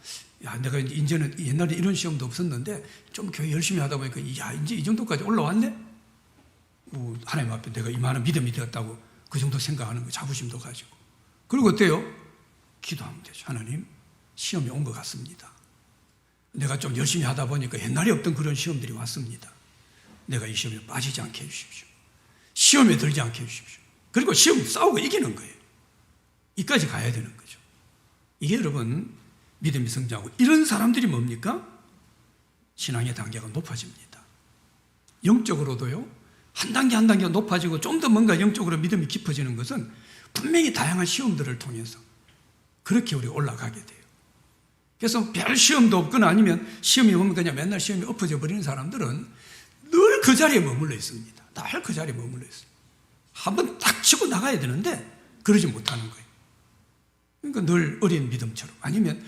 Speaker 1: 내가 이제는 옛날에 이런 시험도 없었는데 좀 교회 열심히 하다 보니까, 이제 이 정도까지 올라왔네? 하나님 앞에 내가 이만한 믿음이 되었다고 그 정도 생각하는 거, 자부심도 가지고. 그리고 어때요? 기도하면 되죠. 하나님, 시험이 온 것 같습니다. 내가 좀 열심히 하다 보니까 옛날에 없던 그런 시험들이 왔습니다. 내가 이 시험에 빠지지 않게 해주십시오. 시험에 들지 않게 해주십시오. 그리고 시험 싸우고 이기는 거예요. 이까지 가야 되는 거죠. 이게 여러분, 믿음이 성장하고, 이런 사람들이 뭡니까? 신앙의 단계가 높아집니다. 영적으로도요, 한 단계 한 단계가 높아지고 좀 더 뭔가 영적으로 믿음이 깊어지는 것은 분명히 다양한 시험들을 통해서 그렇게 우리가 올라가게 돼요. 그래서 별 시험도 없거나 아니면 시험이 오면 그냥 맨날 시험이 엎어져 버리는 사람들은 늘 그 자리에 머물러 있습니다. 늘 그 자리에 머물러 있어요. 한번 딱 치고 나가야 되는데 그러지 못하는 거예요. 그러니까 늘 어린 믿음처럼, 아니면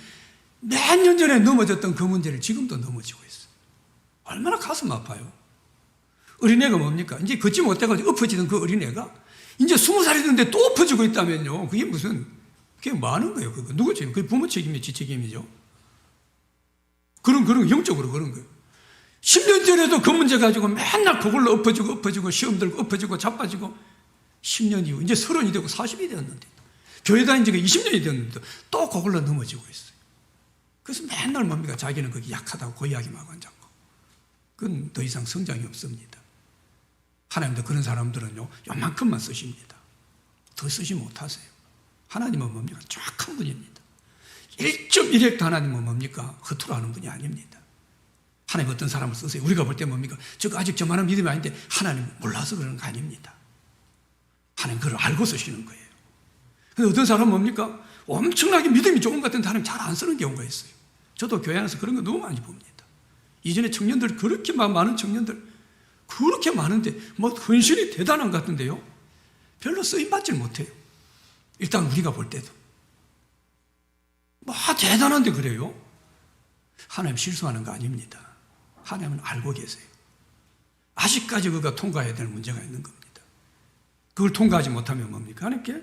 Speaker 1: 몇 년 전에 넘어졌던 그 문제를 지금도 넘어지고 있어요. 얼마나 가슴 아파요. 어린애가 뭡니까? 이제 걷지 못해가지고 엎어지던 그 어린애가 이제 20살이 됐는데 또 엎어지고 있다면요. 그게 뭐 하는 거예요? 누구 책임? 그게 부모 책임이에요? 지 책임이죠? 그런 영적으로 그런 거예요. 10년 전에도 그 문제 가지고 맨날 그걸로 엎어지고 시험 들고 엎어지고 자빠지고, 10년 이후 이제 30이 되고 40이 되었는데, 교회 다닌 지가 20년이 되었는데 또 그걸로 넘어지고 있어요. 그래서 맨날 뭡니까? 자기는 거기 약하다고 그 이야기만 하고 앉았고, 그건 더 이상 성장이 없습니다. 하나님도 그런 사람들은요, 요만큼만 쓰십니다. 더 쓰지 못하세요. 하나님은 뭡니까? 정확한 분입니다. 1.1획도 하나님은 뭡니까? 허투루 하는 분이 아닙니다. 하나님 어떤 사람을 쓰세요. 우리가 볼 때 뭡니까? 저거 아직 저만한 믿음이 아닌데 하나님 몰라서 그러는 거 아닙니다. 하나님 그걸 알고 쓰시는 거예요. 근데 어떤 사람은 뭡니까? 엄청나게 믿음이 좋은 것 같은데 하나님 잘 안 쓰는 경우가 있어요. 저도 교회 안에서 그런 거 너무 많이 봅니다. 이전에 청년들 그렇게 많은 청년들 그렇게 많은데 뭐 헌신이 대단한 것 같은데요. 별로 쓰임받지 못해요. 일단 우리가 볼 때도. 뭐 대단한데 그래요. 하나님 실수하는 거 아닙니다. 하나님은 알고 계세요. 아직까지 그가 통과해야 될 문제가 있는 겁니다. 그걸 통과하지 못하면 뭡니까? 하나님께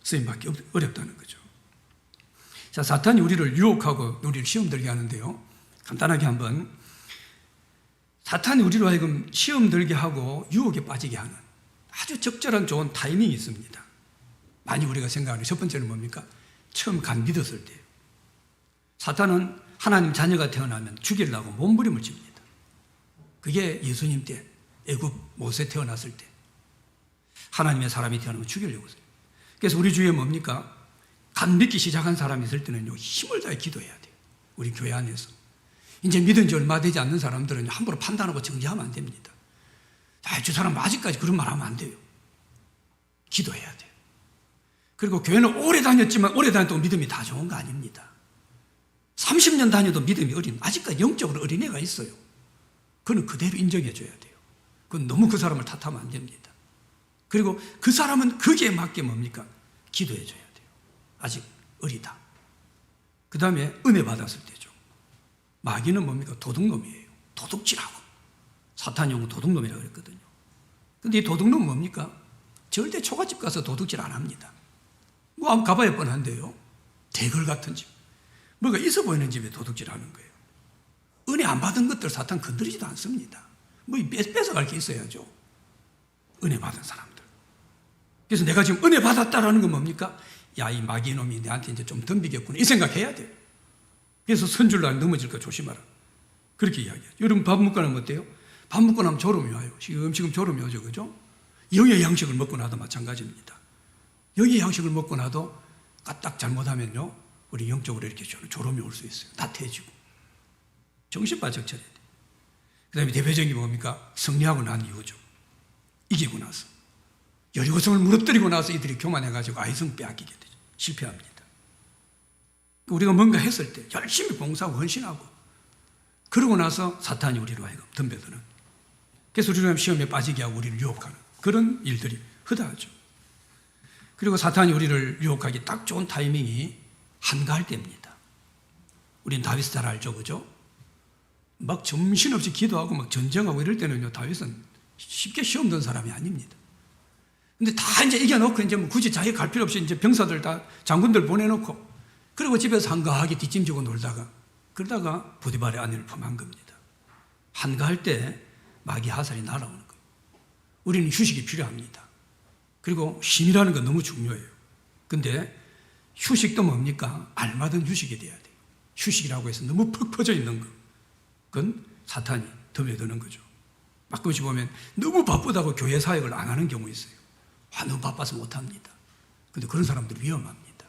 Speaker 1: 쓰임받기 어렵다는 거죠. 자, 사탄이 우리를 유혹하고 우리를 시험 들게 하는데요. 간단하게 한번 사탄이 우리로 하여금 시험 들게 하고 유혹에 빠지게 하는 아주 적절한 좋은 타이밍이 있습니다. 많이 우리가 생각하는 첫 번째는 뭡니까? 처음 간 믿었을 때예요. 사탄은 하나님 자녀가 태어나면 죽이려고 몸부림을 칩니다. 그게 예수님 때 애굽 모세 태어났을 때 하나님의 사람이 태어나면 죽이려고 했어요. 그래서 우리 주위에 뭡니까? 간 믿기 시작한 사람이 있을 때는요, 힘을 다해 기도해야 돼요. 우리 교회 안에서. 이제 믿은 지 얼마 되지 않는 사람들은 함부로 판단하고 정지하면 안 됩니다. 저 사람 아직까지 그런 말 하면 안 돼요. 기도해야 돼요. 그리고 교회는 오래 다녔지만 오래 다녔다고 믿음이 다 좋은 거 아닙니다. 30년 다녀도 믿음이 아직까지 영적으로 어린애가 있어요. 그건 그대로 인정해 줘야 돼요. 그건 너무 그 사람을 탓하면 안 됩니다. 그리고 그 사람은 거기에 맞게 뭡니까? 기도해 줘야 돼요. 아직 어리다. 그 다음에 은혜 받았을 때죠. 마귀는 뭡니까? 도둑놈이에요. 도둑질하고. 사탄용은 도둑놈이라고 그랬거든요. 근데 이 도둑놈은 뭡니까? 절대 초가집 가서 도둑질 안 합니다. 뭐 한번 가봐야 뻔한데요. 대걸 같은 집. 뭐가 있어 보이는 집에 도둑질 하는 거예요. 은혜 안 받은 것들 사탄 건드리지도 않습니다. 뭐 뺏어갈 게 있어야죠. 은혜 받은 사람들. 그래서 내가 지금 은혜 받았다라는 건 뭡니까? 야, 이 마귀 놈이 내한테 이제 좀 덤비겠구나. 이 생각해야 돼요. 그래서 선줄로 넘어질까 조심하라. 그렇게 이야기하죠. 여러분 밥 먹고 나면 어때요? 밥 먹고 나면 졸음이 와요. 지금 졸음이 오죠. 그죠? 영의 양식을 먹고 나도 마찬가지입니다. 영의 양식을 먹고 나도 까딱 잘못하면요. 우리 영적으로 이렇게 졸음이 올 수 있어요. 나태해지고. 정신 바짝 차려야 돼요. 그 다음에 대표적인 게 뭡니까? 승리하고 난 이후죠. 이기고 나서. 여리고성을 무너뜨리고 나서 이들이 교만해가지고 아이성 빼앗기게 되죠. 실패합니다. 우리가 뭔가 했을 때 열심히 봉사하고 헌신하고 그러고 나서 사탄이 우리로 하여금 덤벼드는, 그래서 우리를 시험에 빠지게 하고 우리를 유혹하는 그런 일들이 허다하죠. 그리고 사탄이 우리를 유혹하기 딱 좋은 타이밍이 한가할 때입니다. 우리는 다윗 잘 알죠, 그죠? 막 정신없이 기도하고 막 전쟁하고 이럴 때는요, 다윗은 쉽게 시험 든 사람이 아닙니다. 근데 다 이제 이겨놓고 이제 뭐 굳이 자기 갈 필요 없이 이제 병사들 다 장군들 보내놓고 그리고 집에서 한가하게 뒷짐지고 놀다가 그러다가 보디발의 아내를 범한 겁니다. 한가할 때 마귀 하살이 날아오는 거예요. 우리는 휴식이 필요합니다. 그리고 쉼이라는 건 너무 중요해요. 근데 휴식도 뭡니까? 알맞은 휴식이 돼야 돼요. 휴식이라고 해서 너무 푹 퍼져 있는 거, 그건 사탄이 덤벼드는 거죠. 가끔씩 보면 너무 바쁘다고 교회 사역을 안 하는 경우 있어요. 너무 바빠서 못합니다. 근데 그런 사람들 위험합니다.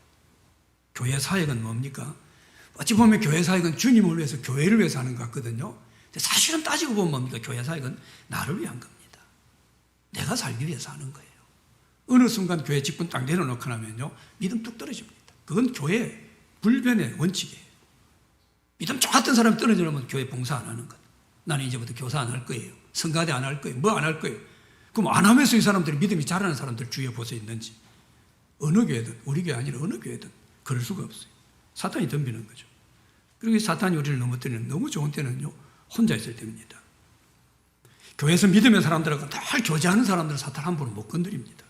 Speaker 1: 교회 사역은 뭡니까? 어찌 보면 교회 사역은 주님을 위해서 교회를 위해서 하는 것 같거든요. 근데 사실은 따지고 보면 뭡니까? 교회 사역은 나를 위한 겁니다. 내가 살기 위해서 하는 거예요. 어느 순간 교회 직분 딱 내려놓고 나면요, 믿음 뚝 떨어집니다. 그건 교회 불변의 원칙이에요. 믿음 좋았던 사람이 떨어져 놓으면 교회 봉사 안 하는 것. 나는 이제부터 교사 안 할 거예요. 성가대 안 할 거예요. 뭐 안 할 거예요. 그럼 안 하면서 이 사람들이 믿음이 자라는 사람들 주위에 보서 있는지. 어느 교회든, 우리 교회 아니라 어느 교회든 그럴 수가 없어요. 사탄이 덤비는 거죠. 그리고 사탄이 우리를 넘어뜨리는 너무 좋은 때는요, 혼자 있을 때입니다. 교회에서 믿음의 사람들하고 늘 교제하는 사람들은 사탄 함부로 못 건드립니다.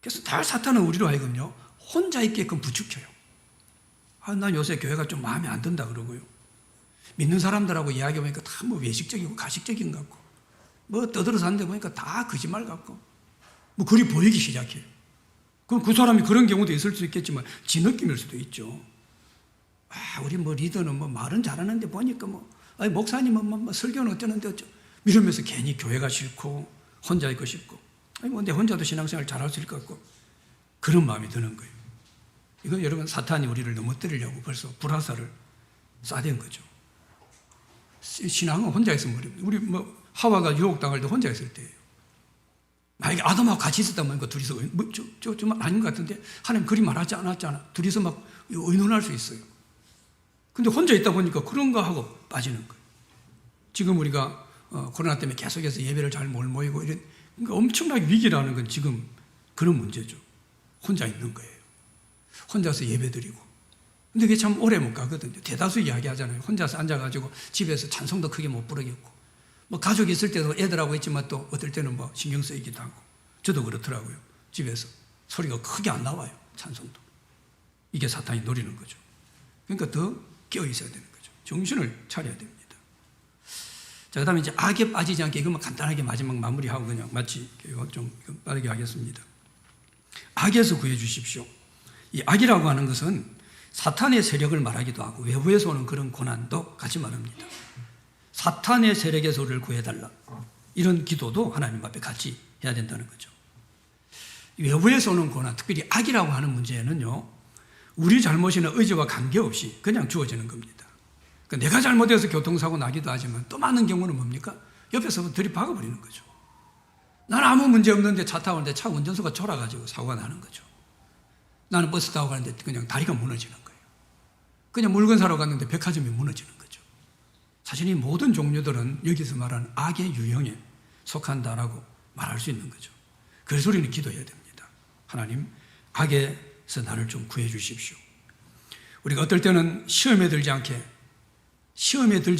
Speaker 1: 그래서 늘 사탄은 우리로 하여금요, 혼자 있게끔 부추겨요. 난 요새 교회가 좀 마음에 안 든다 그러고요. 믿는 사람들하고 이야기해보니까 다 뭐 외식적이고 가식적인 것 같고, 뭐 떠들어 사는데 보니까 다 거짓말 같고, 뭐 그리 보이기 시작해요. 그럼 그 사람이 그런 경우도 있을 수 있겠지만, 지 느낌일 수도 있죠. 우리 뭐 리더는 뭐 말은 잘하는데 보니까 목사님은 뭐 설교는 어쩌는데 이러면서 괜히 교회가 싫고, 혼자 있고 싶고, 내 혼자도 신앙생활 잘할 수 있을 것 같고, 그런 마음이 드는 거예요. 이건 여러분 사탄이 우리를 넘어뜨리려고 벌써 불화살을 쏴댄 거죠. 신앙은 혼자 있으면 어렵니다. 우리 뭐 하와가 유혹당할 때 혼자 있을 때예요. 만약에 아담하고 같이 있었다면 그 둘이서 좀 아닌 것 같은데 하나님 그리 말하지 않았잖아. 둘이서 막 의논할 수 있어요. 근데 혼자 있다 보니까 그런가 하고 빠지는 거예요. 지금 우리가 코로나 때문에 계속해서 예배를 잘 못 모이고 이런 그러니까 엄청나게 위기라는 건 지금 그런 문제죠. 혼자 있는 거예요. 혼자서 예배드리고. 근데 그게 참 오래 못 가거든요. 대다수 이야기하잖아요. 혼자서 앉아가지고 집에서 찬송도 크게 못 부르겠고. 뭐 가족이 있을 때도 애들하고 있지만 또 어떨 때는 뭐 신경 쓰이기도 하고. 저도 그렇더라고요. 집에서 소리가 크게 안 나와요. 찬송도. 이게 사탄이 노리는 거죠. 그러니까 더 깨어 있어야 되는 거죠. 정신을 차려야 됩니다. 자, 그 다음에 이제 악에 빠지지 않게 이것만 간단하게 마지막 마무리하고 그냥 마치 좀 빠르게 하겠습니다. 악에서 구해 주십시오. 이 악이라고 하는 것은 사탄의 세력을 말하기도 하고 외부에서 오는 그런 고난도 같이 말합니다. 사탄의 세력에서 우리를 구해달라. 이런 기도도 하나님 앞에 같이 해야 된다는 거죠. 외부에서 오는 고난, 특별히 악이라고 하는 문제는요, 우리 잘못이나 의지와 관계없이 그냥 주어지는 겁니다. 그러니까 내가 잘못해서 교통사고 나기도 하지만 또 많은 경우는 뭡니까? 옆에서 들이박아버리는 거죠. 나는 아무 문제 없는데 차 타고 가는데 차 운전수가 졸아가지고 사고가 나는 거죠. 나는 버스 타고 가는데 그냥 다리가 무너지는 거예요. 그냥 물건 사러 갔는데 백화점이 무너지는 거죠. 사실 이 모든 종류들은 여기서 말하는 악의 유형에 속한다라고 말할 수 있는 거죠. 그래서 우리는 기도해야 됩니다. 하나님, 악에서 나를 좀 구해 주십시오. 우리가 어떨 때는 시험에 들지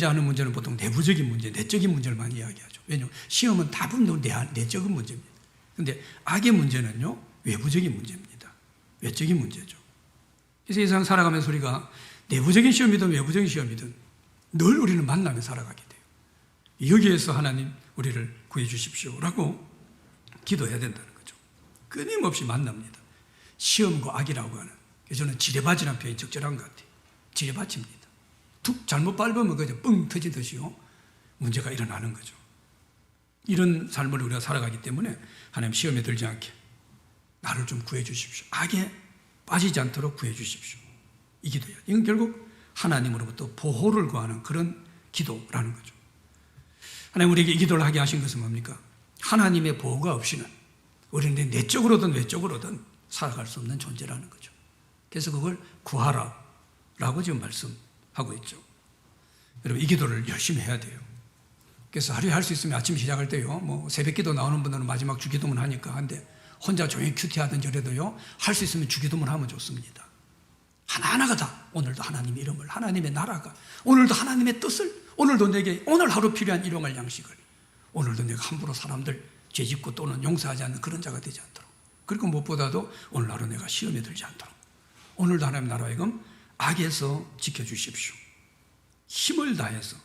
Speaker 1: 않은 문제는 보통 내부적인 문제, 내적인 문제를 많이 이야기하죠. 왜냐하면 시험은 다분히 내적인 문제입니다. 그런데 악의 문제는요, 외부적인 문제입니다. 외적인 문제죠. 그래서 이 세상 살아가면서 우리가 내부적인 시험이든 외부적인 시험이든 늘 우리는 만나며 살아가게 돼요. 여기에서 하나님 우리를 구해 주십시오라고 기도해야 된다는 거죠. 끊임없이 만납니다. 시험과 악이라고 하는. 그래서 저는 지뢰밭이라는 표현이 적절한 것 같아요. 지뢰밭입니다. 툭 잘못 밟으면 그저 뻥 터지듯이요, 문제가 일어나는 거죠. 이런 삶을 우리가 살아가기 때문에 하나님 시험에 들지 않게 나를 좀 구해 주십시오. 악에 빠지지 않도록 구해 주십시오. 이 기도예요. 이건 결국 하나님으로부터 보호를 구하는 그런 기도라는 거죠. 하나님 우리에게 이 기도를 하게 하신 것은 뭡니까? 하나님의 보호가 없이는 우리는 내적으로든 외적으로든 살아갈 수 없는 존재라는 거죠. 그래서 그걸 구하라 라고 지금 말씀하고 있죠. 여러분, 이 기도를 열심히 해야 돼요. 그래서 하루에 할 수 있으면 아침 시작할 때요, 뭐 새벽 기도 나오는 분들은 마지막 주기도문 하니까 한데 혼자 조용히 큐티하든지 그래도요, 할 수 있으면 주기도문 하면 좋습니다. 하나하나가 다 오늘도 하나님의 이름을, 하나님의 나라가, 오늘도 하나님의 뜻을, 오늘도 내게 오늘 하루 필요한 일용할 양식을, 오늘도 내가 함부로 사람들 죄짓고 또는 용서하지 않는 그런 자가 되지 않도록, 그리고 무엇보다도 오늘 하루 내가 시험에 들지 않도록 오늘도 하나님 나라에금 악에서 지켜주십시오. 힘을 다해서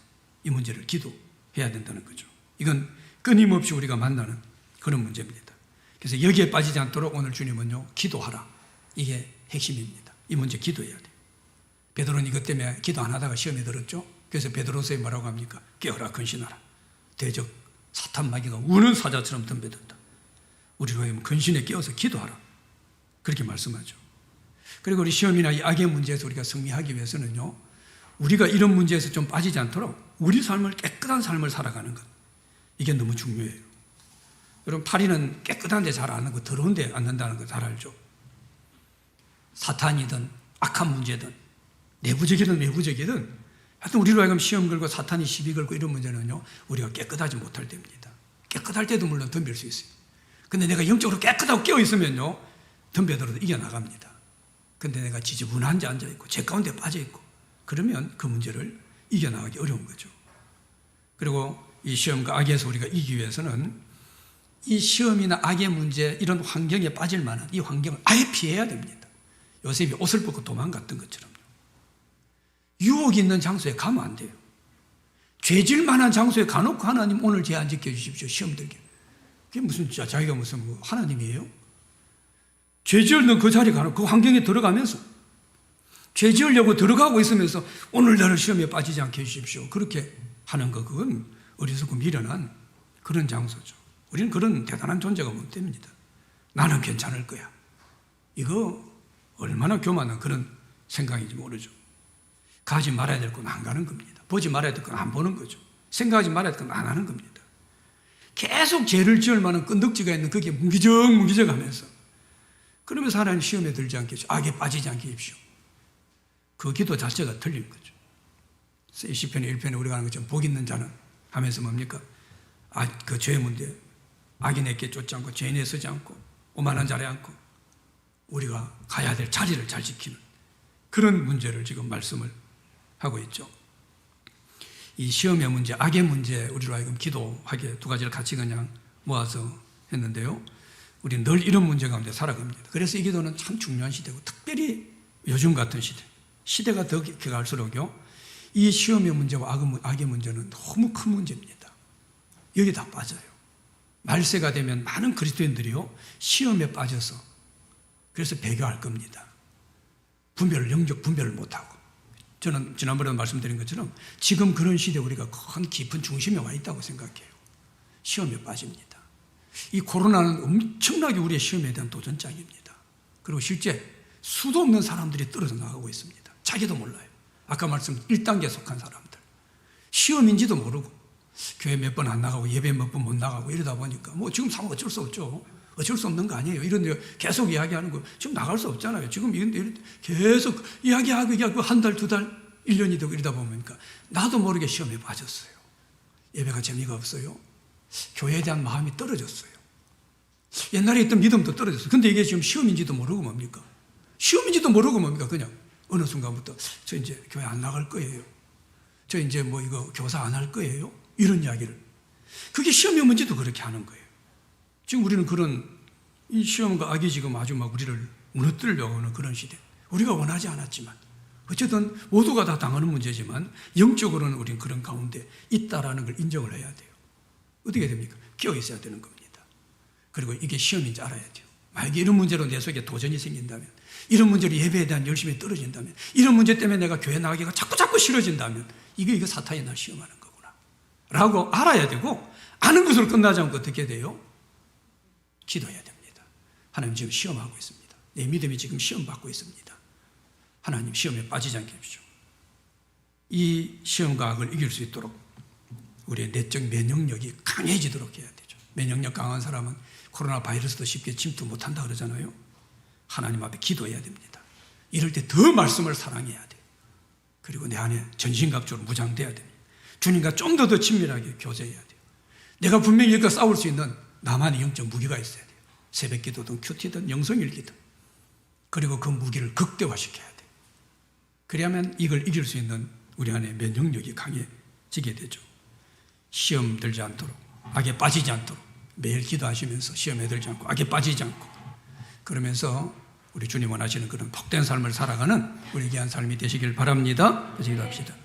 Speaker 1: 이 문제를 기도해야 된다는 거죠. 이건 끊임없이 우리가 만나는 그런 문제입니다. 그래서 여기에 빠지지 않도록 오늘 주님은요, 기도하라. 이게 핵심입니다. 이 문제 기도해야 돼요. 베드로는 이것 때문에 기도 안 하다가 시험에 들었죠. 그래서 베드로서에 뭐라고 합니까? 깨어라, 근신하라. 대적 사탄 마귀가 우는 사자처럼 덤벼든다. 우리로 근신에 깨어서 기도하라. 그렇게 말씀하죠. 그리고 우리 시험이나 이 악의 문제에서 우리가 승리하기 위해서는요, 우리가 이런 문제에서 좀 빠지지 않도록 우리 삶을, 깨끗한 삶을 살아가는 것, 이게 너무 중요해요. 여러분, 파리는 깨끗한데 잘 안 하고 더러운데 앉는다는 거 잘 알죠. 사탄이든 악한 문제든 내부적이든 외부적이든 하여튼 우리로 하여금 시험 걸고 사탄이 시비 걸고 이런 문제는요, 우리가 깨끗하지 못할 때입니다. 깨끗할 때도 물론 덤빌 수 있어요. 근데 내가 영적으로 깨끗하고 깨어 있으면요, 덤벼들어도 이겨나갑니다. 근데 내가 지저분한 데 앉아있고 제 가운데 빠져있고 그러면 그 문제를 이겨나가기 어려운 거죠. 그리고 이 시험과 악에서 우리가 이기기 위해서는 이 시험이나 악의 문제, 이런 환경에 빠질 만한 이 환경을 아예 피해야 됩니다. 요셉이 옷을 벗고 도망갔던 것처럼요. 유혹이 있는 장소에 가면 안 돼요. 죄질 만한 장소에 가놓고 하나님 오늘 죄 안 지켜주십시오, 시험 들게. 그게 무슨, 자기가 무슨 뭐 하나님이에요? 죄 지으려고 그 자리에 가놓고 그 환경에 들어가면서 죄 지으려고 들어가고 있으면서 오늘 나를 시험에 빠지지 않게 해주십시오. 그렇게 하는 거, 그건 어리석고 미련한 그런 장소죠. 우리는 그런 대단한 존재가 못 됩니다. 나는 괜찮을 거야. 이거 얼마나 교만한 그런 생각인지 모르죠. 가지 말아야 될 건 안 가는 겁니다. 보지 말아야 될 건 안 보는 거죠. 생각하지 말아야 될 건 안 하는 겁니다. 계속 죄를 지을 만한 끈덕지가 있는 그게 무기적 하면서 그러면서 하나님 시험에 들지 않게 해주십시오. 악에 빠지지 않게 해주십시오. 그 기도 자체가 틀린 거죠. 시편의 1편에 우리가 하는 것처럼 복 있는 자는 하면서 뭡니까? 그 죄의 문제, 악인에게 쫓지 않고 죄인에 서지 않고 오만한 자리에 앉고 우리가 가야 될 자리를 잘 지키는 그런 문제를 지금 말씀을 하고 있죠. 이 시험의 문제, 악의 문제, 우리로 하여금 기도하게 두 가지를 같이 그냥 모아서 했는데요. 우리는 늘 이런 문제 가운데 살아갑니다. 그래서 이 기도는 참 중요한 시대고, 특별히 요즘 같은 시대가 더 갈수록요, 이 시험의 문제와 악의 문제는 너무 큰 문제입니다. 여기 다 빠져요. 말세가 되면 많은 그리스도인들이요, 시험에 빠져서 그래서 배교할 겁니다. 영적 분별을 못하고. 저는 지난번에도 말씀드린 것처럼 지금 그런 시대에 우리가 큰 깊은 중심에 와 있다고 생각해요. 시험에 빠집니다. 이 코로나는 엄청나게 우리의 시험에 대한 도전장입니다. 그리고 실제 수도 없는 사람들이 떨어져 나가고 있습니다. 자기도 몰라요. 아까 말씀 1단계에 속한 사람들. 시험인지도 모르고 교회 몇 번 안 나가고 예배 몇 번 못 나가고 이러다 보니까 뭐 지금 상황 어쩔 수 없죠. 어쩔 수 없는 거 아니에요. 이런 데 계속 이야기하는 거 지금 나갈 수 없잖아요. 지금 계속 이야기하고 한 달, 두 달, 1년이 되고 이러다 보니까 나도 모르게 시험에 빠졌어요. 예배가 재미가 없어요. 교회에 대한 마음이 떨어졌어요. 옛날에 있던 믿음도 떨어졌어요. 근데 이게 지금 시험인지도 모르고 뭡니까? 시험인지도 모르고 뭡니까? 그냥 어느 순간부터 저 이제 교회 안 나갈 거예요. 저 이제 뭐 이거 교사 안 할 거예요. 이런 이야기를. 그게 시험이 뭔지도 그렇게 하는 거예요. 지금 우리는 그런 이 시험과 악이 지금 아주 막 우리를 무너뜨리려고 하는 그런 시대. 우리가 원하지 않았지만 어쨌든 모두가 다 당하는 문제지만 영적으로는 우리는 그런 가운데 있다라는 걸 인정을 해야 돼요. 어떻게 됩니까? 끼어 있어야 되는 겁니다. 그리고 이게 시험인지 알아야 돼요. 만약에 이런 문제로 내 속에 도전이 생긴다면, 이런 문제로 예배에 대한 열심이 떨어진다면, 이런 문제 때문에 내가 교회 나가기가 자꾸 싫어진다면 이거 사탄이 날 시험하는 거구나 라고 알아야 되고, 아는 것으로 끝나지 않고 어떻게 돼요? 기도해야 됩니다. 하나님 지금 시험하고 있습니다. 내 믿음이 지금 시험받고 있습니다. 하나님 시험에 빠지지 않게 해주십시오. 이 시험과 악을 이길 수 있도록 우리의 내적 면역력이 강해지도록 해야 되죠. 면역력 강한 사람은 코로나 바이러스도 쉽게 침투 못한다 그러잖아요. 하나님 앞에 기도해야 됩니다. 이럴 때 더 말씀을 사랑해야 돼요. 그리고 내 안에 전신갑주로 무장돼야 됩니다. 주님과 좀 더 친밀하게 교제해야 돼요. 내가 분명히 이렇게 싸울 수 있는 나만의 영적 무기가 있어야 돼요. 새벽 기도든 큐티든 영성일기든. 그리고 그 무기를 극대화시켜야 돼요. 그래야만 이걸 이길 수 있는 우리 안에 면역력이 강해지게 되죠. 시험 들지 않도록, 악에 빠지지 않도록 매일 기도하시면서 시험에 들지 않고 악에 빠지지 않고, 그러면서 우리 주님 원하시는 그런 복된 삶을 살아가는 우리 귀한 삶이 되시길 바랍니다. 그래서 기도합시다.